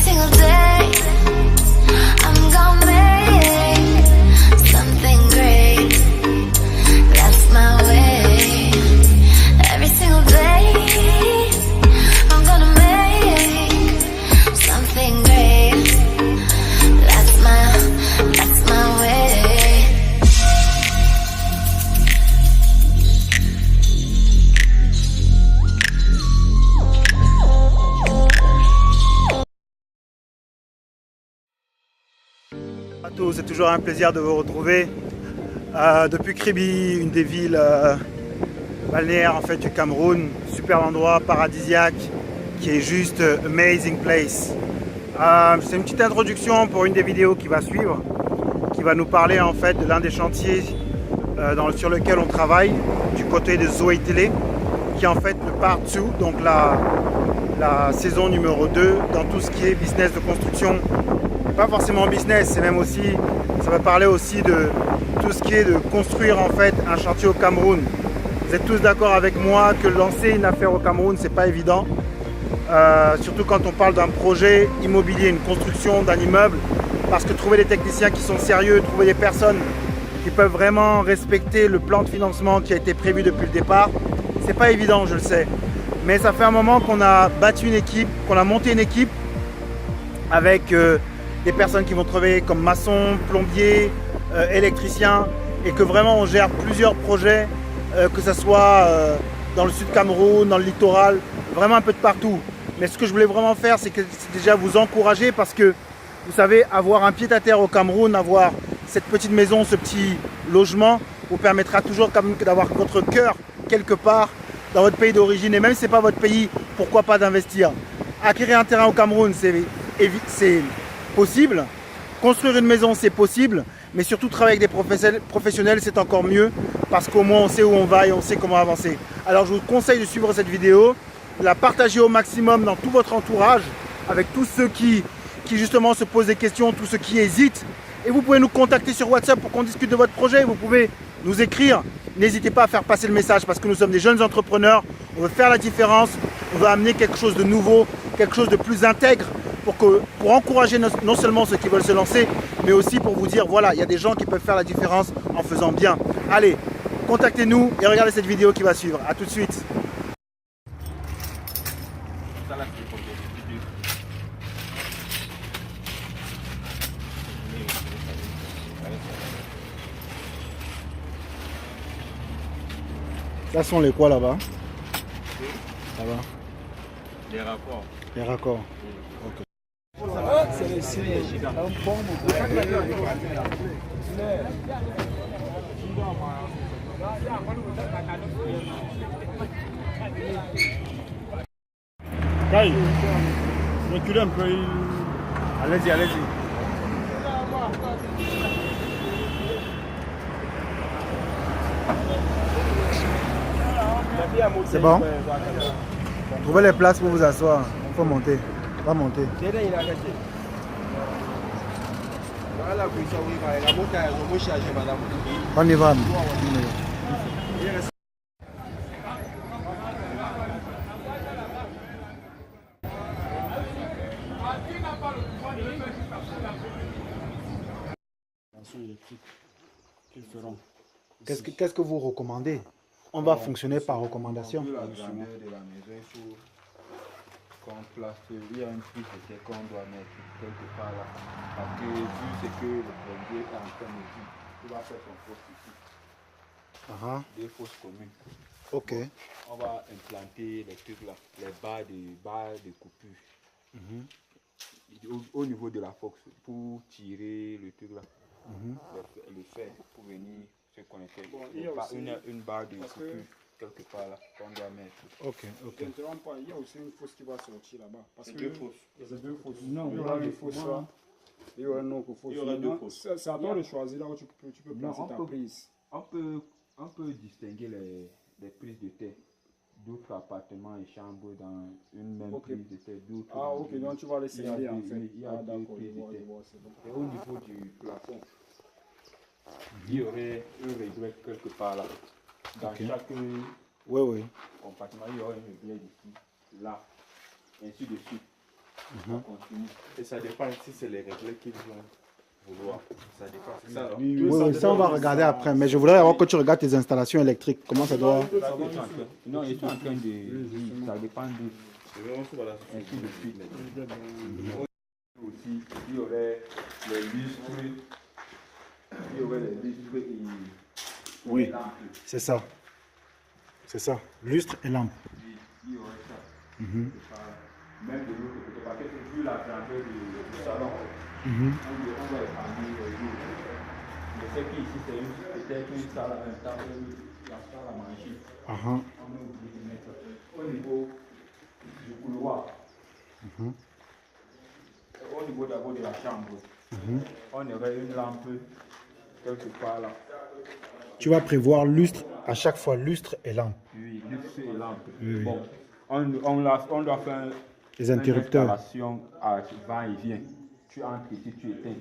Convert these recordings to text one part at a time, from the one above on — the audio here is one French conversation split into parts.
single day, I'm gonna make something great. That's my way. Every single day, I'm gonna make something great. That's my way. À tous, c'est toujours un plaisir de vous retrouver depuis Kribi, une des villes balnéaires en fait du Cameroun, super endroit paradisiaque qui est juste amazing place. C'est une petite introduction pour une des vidéos qui va suivre, qui va nous parler en fait de l'un des chantiers sur lequel on travaille du côté de Zoé Télé, qui est en fait le part 2, donc la saison numéro 2 dans tout ce qui est business de construction. Pas forcément business, c'est même aussi, ça va parler aussi de tout ce qui est de construire en fait un chantier au Cameroun. Vous êtes tous d'accord avec moi que lancer une affaire au Cameroun, c'est pas évident. Surtout quand on parle d'un projet immobilier, une construction d'un immeuble, parce que trouver des techniciens qui sont sérieux, trouver des personnes qui peuvent vraiment respecter le plan de financement qui a été prévu depuis le départ, c'est pas évident, je le sais. Mais ça fait un moment qu'on a battu une équipe, qu'on a monté une équipe avec des personnes qui vont travailler comme maçons, plombiers, électriciens, et que vraiment on gère plusieurs projets, que ce soit dans le sud Cameroun, dans le littoral, vraiment un peu de partout. Mais ce que je voulais vraiment faire, c'est déjà vous encourager, parce que vous savez, avoir un pied à terre au Cameroun, avoir cette petite maison, ce petit logement, vous permettra toujours quand même d'avoir votre cœur quelque part dans votre pays d'origine. Et même si ce n'est pas votre pays, pourquoi pas d'investir. Acquérir un terrain au Cameroun, c'est possible. Construire une maison, c'est possible. Mais surtout, travailler avec des professionnels, c'est encore mieux, parce qu'au moins, on sait où on va et on sait comment avancer. Alors, je vous conseille de suivre cette vidéo, de la partager au maximum dans tout votre entourage, avec tous ceux qui justement se posent des questions, tous ceux qui hésitent. Et vous pouvez nous contacter sur WhatsApp pour qu'on discute de votre projet. Vous pouvez nous écrire. N'hésitez pas à faire passer le message, parce que nous sommes des jeunes entrepreneurs. On veut faire la différence. On veut amener quelque chose de nouveau, quelque chose de plus intègre, pour encourager non seulement ceux qui veulent se lancer, mais aussi pour vous dire, voilà, il y a des gens qui peuvent faire la différence en faisant bien. Allez, contactez-nous et regardez cette vidéo qui va suivre. A tout de suite. Ça sont les quoi là-bas? Là-bas. Les rapports. Les raccords. Ok. C'est le signe. Kai, reculez un peu. Allez-y, allez-y. C'est bon? Trouvez les places pour vous asseoir. Il faut monter. Va monter. On y va. Qu'est-ce que vous recommandez? On va fonctionner par recommandation. La grandeur de la maison, il faut qu'on place, il y a une prise de terre qu'on doit mettre quelque part là. Parce que vu ce que le plombier est en train de dire, il va faire son poste ici. Des fosses communes. Ok. Bon, on va implanter les trucs là, les barres de coupure. Au niveau de la force, pour tirer le truc là, le fer pour venir se connecter. Bon, il y a une barre de coupure quelque part là qu'on doit mettre. Ok, ok. Il y a aussi une fosse qui va sortir là-bas. C'est deux fosses. C'est deux fosses. Non, il y aura des fosses là. Il y aura une autre fosse. Il y aura deux fosses. C'est à toi de choisir là où tu peux placer ta prise. On peut distinguer les prises de terre d'autres appartements et chambres dans une même prise de terre. Ah ok, donc tu vas les scinder en fait. Il y a deux prises de terre. Et au niveau du plafond, il y aurait un réglage quelque part là. Dans chaque Oui. compartiment, il y aura un réglage ici, là, ainsi de suite. Ça continue. Et ça dépend si c'est les réglés qu'ils vont vouloir. Ça dépend. C'est ça, non? Oui, oui, ça on va regarder après. Mais je voudrais avoir que tu regardes tes installations électriques. Comment ça doit... Non, ils sont en train de... Ça dépend de... Ainsi de suite. Aussi, il y aurait les lustres. Il y aurait les lustres et... Oui, c'est ça. C'est ça. Lustre et lampe. Oui, il y aurait ça. Même de l'autre côté, parce que vu la grandeur du salon, on va épargner les jours. Je sais qu'ici, c'est peut-être une salle à un temps, la salle à manger. On a oublié de mettre au niveau du couloir. Au niveau d'abord de la chambre, on aurait une lampe quelque part là. Tu vas prévoir lustre à chaque fois, lustre et lampe. Oui, lustre et lampe. Oui. Bon, on doit faire Les interrupteurs. une installation à va-et-vient. Tu entres ici, tu éteins.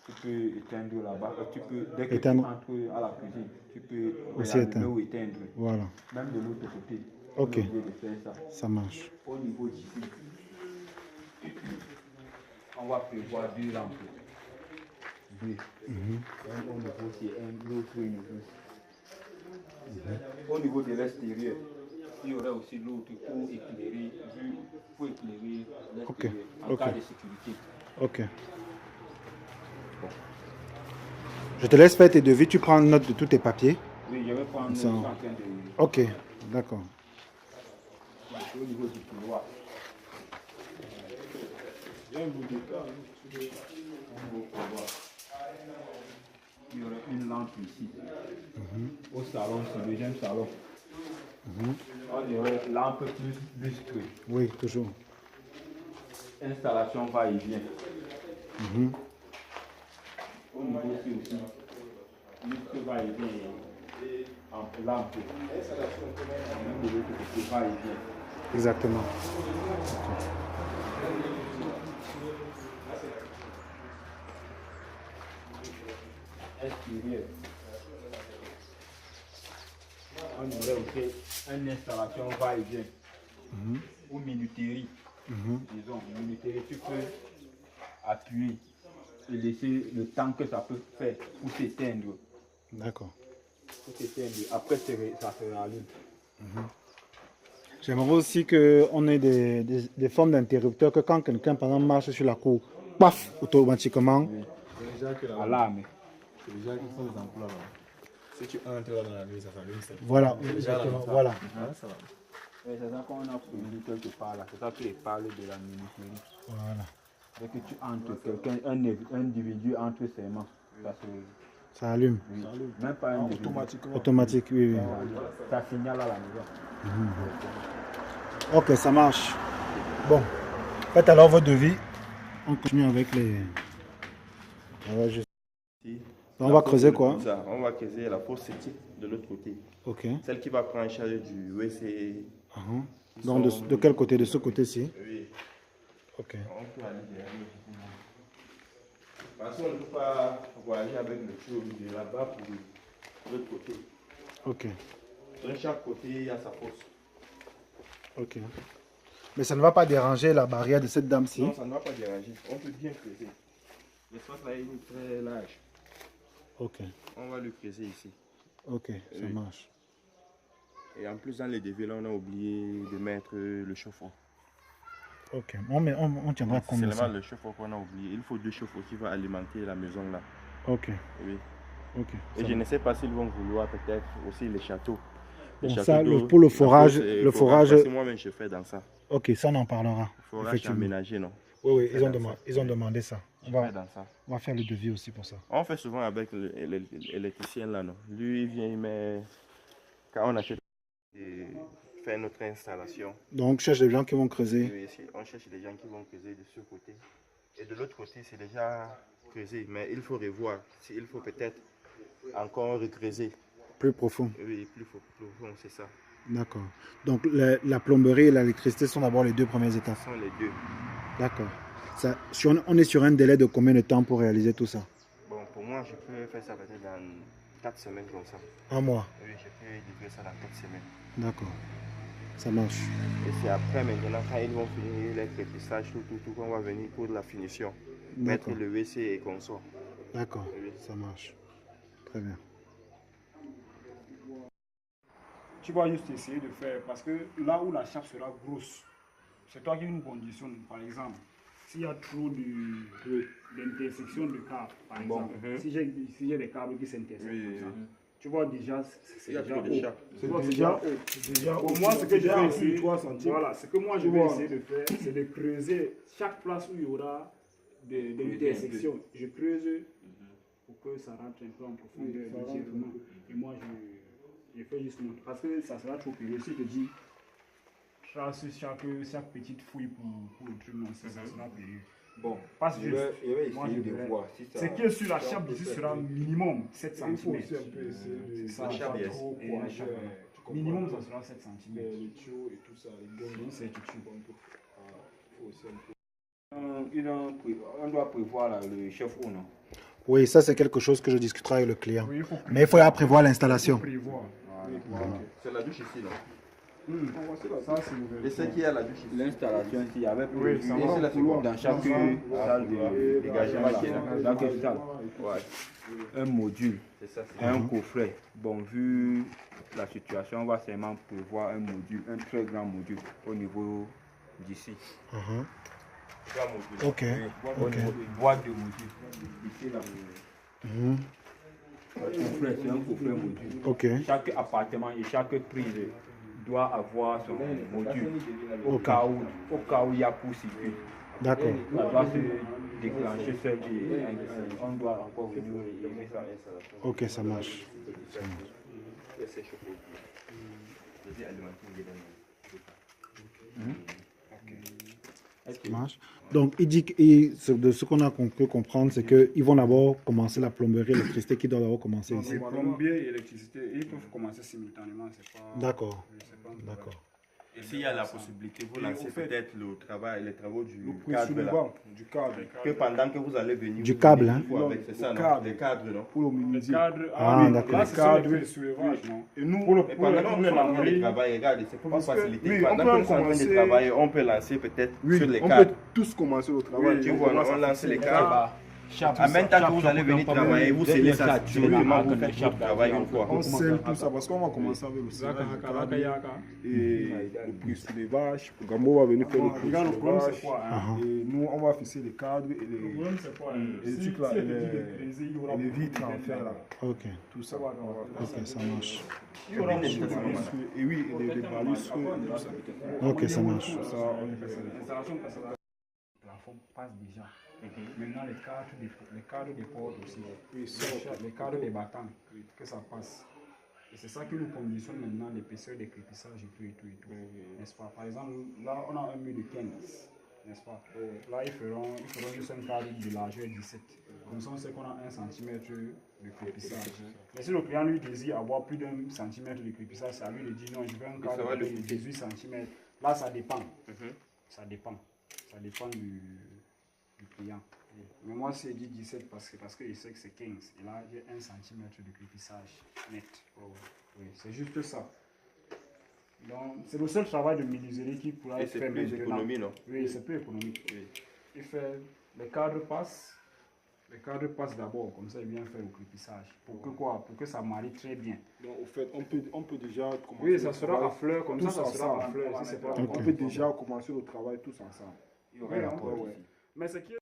Tu peux éteindre là-bas. Tu peux, dès que Éteindre. tu entres à la cuisine, tu peux Aussi allumer ou éteindre. Voilà. Même de l'autre côté. Ok. On est obligé de faire ça. Ça marche. Au niveau d'ici, on va prévoir 2 lampes. 2. Au niveau, c'est un autre niveau. Au niveau de l'extérieur, il y aurait aussi l'autre pour éclairer l'extérieur en cas de sécurité. Ok. Je te laisse faire tes devis. Tu prends note de tous tes papiers. Oui, je vais prendre Ça. en train de... Ok. D'accord. Au niveau du couloir. Il y aurait une lampe ici. Au salon, c'est le deuxième salon. On aurait lampe plus lustre. Oui, toujours. Installation va-et-vient. Au niveau ici aussi, lustre va-et-vient en lampe. Même de l'autre côté va-et-vient. Exactement. Extérieur. On aurait aussi une installation va-et-vient. Ou minuterie. Disons, minuterie, tu peux appuyer et laisser le temps que ça peut faire pour s'éteindre. D'accord. Pour s'éteindre. Après, ça se rallume. J'aimerais aussi qu'on ait des formes d'interrupteurs que quand quelqu'un, par exemple, marche sur la cour, paf, automatiquement. Alarme. C'est déjà qui font les emplois là. Si tu entres là dans la nuit, ça s'allume. Voilà, exactement. Voilà. Ça va. C'est ça qu'on a prévu quelque part là. C'est ça qu'il parle de la minuterie. Voilà. Dès que tu entres, quelqu'un, un individu entre ses mains, Ça allume. oui. Même pas un individu. Automatiquement. Automatique, oui, oui. Ça signale à la maison. Ok, ça marche. Bon. Faites alors votre devis. On continue avec les... On va creuser quoi? On va creuser la fosse septique de l'autre côté. Ok. Celle qui va prendre en charge du WC. Donc de quel côté? De ce côté-ci? Oui. Ok. On peut aller derrière. Parce qu'on ne peut pas voyager avec le tuyau de là-bas pour l'autre côté. Ok. De chaque côté, il y a sa fosse. Ok. Mais ça ne va pas déranger la barrière de cette dame-ci? Non, ça ne va pas déranger. On peut bien creuser. L'espace là il est très large. Ok. On va le creuser ici. Ok, ça Oui. marche. Et en plus, dans les devis, là, on a oublié de mettre le chauffe-eau. Ok. On tiendra compte C'est de seulement ça. le chauffe-eau qu'on a oublié. Il faut 2 chauffe-eau qui vont alimenter la maison là. Ok. Oui. Ok. Et je ne sais pas s'ils vont vouloir peut-être aussi les châteaux. Les Bon, châteaux ça, d'eau, pour le la forage, fosse et le forage... parce que moi-même, je fais dans ça. Ok, ça on en parlera. Le forage Effectivement. aménagé, non. Oui, oui, Fais ils ont, dans ça. ils ont demandé ça. Je fais dans ça. On va faire le devis aussi pour ça. On fait souvent avec l'électricien là, non. Lui, il vient, il met... Quand on achète, il fait notre installation. Donc, cherche des gens qui vont creuser. Oui, ici, on cherche des gens qui vont creuser de ce côté. Et de l'autre côté, c'est déjà creusé. Mais il faut revoir. Il faut peut-être encore recreuser. Plus profond. Oui, plus profond, c'est ça. D'accord. Donc, la plomberie et l'électricité sont d'abord les 2 premières étapes. Ce sont les 2. D'accord. Ça, on est sur un délai de combien de temps pour réaliser tout ça? Bon, pour moi, je peux faire ça peut-être dans 4 semaines comme ça. Un mois. Oui, je peux livrer ça dans 4 semaines. D'accord. Ça marche. Et c'est après maintenant, quand ils vont finir les crépissages, tout, qu'on va venir pour la finition. Mettre D'accord. le WC et consort. D'accord, Oui. ça marche. Très bien. Tu vas juste essayer de faire, parce que là où la chape sera grosse, c'est toi qui nous conditionne. Par exemple, s'il y a trop d'intersection de câbles, par exemple, si j'ai des câbles qui s'intersectent comme ça, tu vois déjà, c'est déjà haut. C'est déjà haut. Pour moi, ce que je vais essayer, voilà, ce que moi je vais essayer de faire, c'est de creuser chaque place où il y aura des intersections. Je creuse pour que ça rentre un peu en profondeur légèrement. Et moi, je fais juste monter. Parce que ça sera trop périlleux. Si je te dis, trace chaque petite fouille pour le truc, non, ça sera périlleux. Bon, Passe je juste. vais Moi, essayer je de verrai. voir si ça... Ce qui est sur la chape d'ici sera minimum 7 cm. Il faut aussi un peu essayer de... C'est ça, la chape, ça, trop et quoi, la chape. tu comprends. Minimum, ça sera 7 cm. Les tuyaux et tout ça, les gants, C'est tout de suite. il faut aussi un peu... On doit prévoir là, le chef ou non? Oui, ça c'est quelque chose que je discuterai avec le client. Oui, il faut Mais il faut prévoir l'installation. prévoir. C'est la douche ici, là. Ça, c'est l'ouverture. Et c'est qui a la douche ici? L'installation, s'il y avait Oui, ça va. ici, là, c'est bon. Dans chaque salle de dégagement, dans quelle salle? Ouais, Un module, c'est ça. un coffret. Bon, vu la situation, on va seulement prévoir un module, un très grand module au niveau d'ici. Ok. Au niveau de boîte de module. Ici, là. Un coffret, c'est un coffret module. Ok. Chaque appartement et chaque prise doit avoir son module au Ok. cas où il y a court-circuit. D'accord. Ça doit se déclencher seul et on doit encore venir et mettre ça. Ok, ça marche. Ça marche. Donc, il dit que de ce qu'on a pu comprendre, c'est qu'ils vont d'abord commencer la plomberie, l'électricité qui doit d'abord commencer ici. Les plombiers et l'électricité, ils peuvent commencer simultanément. D'accord. D'accord. Et s'il y a la possibilité, vous lancez peut-être les travaux du Le cadre là. soulevant du cadre. Que pendant que vous allez venir. Du vous câble, venez hein. une fois avec, c'est ça, non? cadre. Les cadres, non? Pour le cadre. Ah, oui, d'accord. là, c'est cadre, le soulevage, non? Et nous, pour Et pendant que nous sommes en train de plomberie, travailler, regardez, c'est pour vous Parce que, faciliter. oui, Pendant on peut que nous sommes en train de commencer- travailler, on peut lancer peut-être sur les on cadres. peut tous commencer le travail. Tu vois, on lance les cadres. En même temps que vous allez venir travailler, vous scellez ça directement, vous faites votre travail une fois. On scelle tout ça parce qu'on va commencer avec le scellage du cadre et le pré-soulevage. Gambo va venir faire le pré-soulevage. Et nous, on va fixer les cadres et les trucs là, et les vitres en fer là. Ok. Tout ça. On va faire Ok, ça marche. Et oui, et les balustres et tout ça. Ok, ça marche. Ça, on fait ça. L'installation le plafond passe déjà. Maintenant, les cadres des portes aussi. Les cadres des battants, que ça passe. Et c'est ça qui nous conditionne maintenant l'épaisseur des crépissages et tout. N'est-ce pas? Par exemple, là, on a un mur de 15. N'est-ce pas? Là, ils feront juste un cadre de largeur 17. Comme ça, on sait qu'on a 1 cm de crépissage. Mais si le client lui désire avoir plus d'1 cm de crépissage, ça lui dit non, je veux un cadre de 18 cm. Là, ça dépend. Ça dépend. Ça dépend du client. Mais moi, c'est dit 17 parce que je sais que c'est 15. Et là, j'ai 1 cm de crépissage net. Oui, c'est juste ça. Donc, c'est le seul travail de menuiserie qui pourra Et être c'est fait plus maintenant. économie, non? Oui, c'est plus économique. Il fait, les cadres passent d'abord, comme ça il vient faire le crépissage. Pour que quoi? Pour que ça marie très bien. Donc, au fait, on peut déjà commencer. Oui, ça sera à fleur, comme tous ça sera à ensemble. fleur. Si c'est pas On peut déjà commencer le travail tous ensemble. Oui, on peut. Mais ce qui est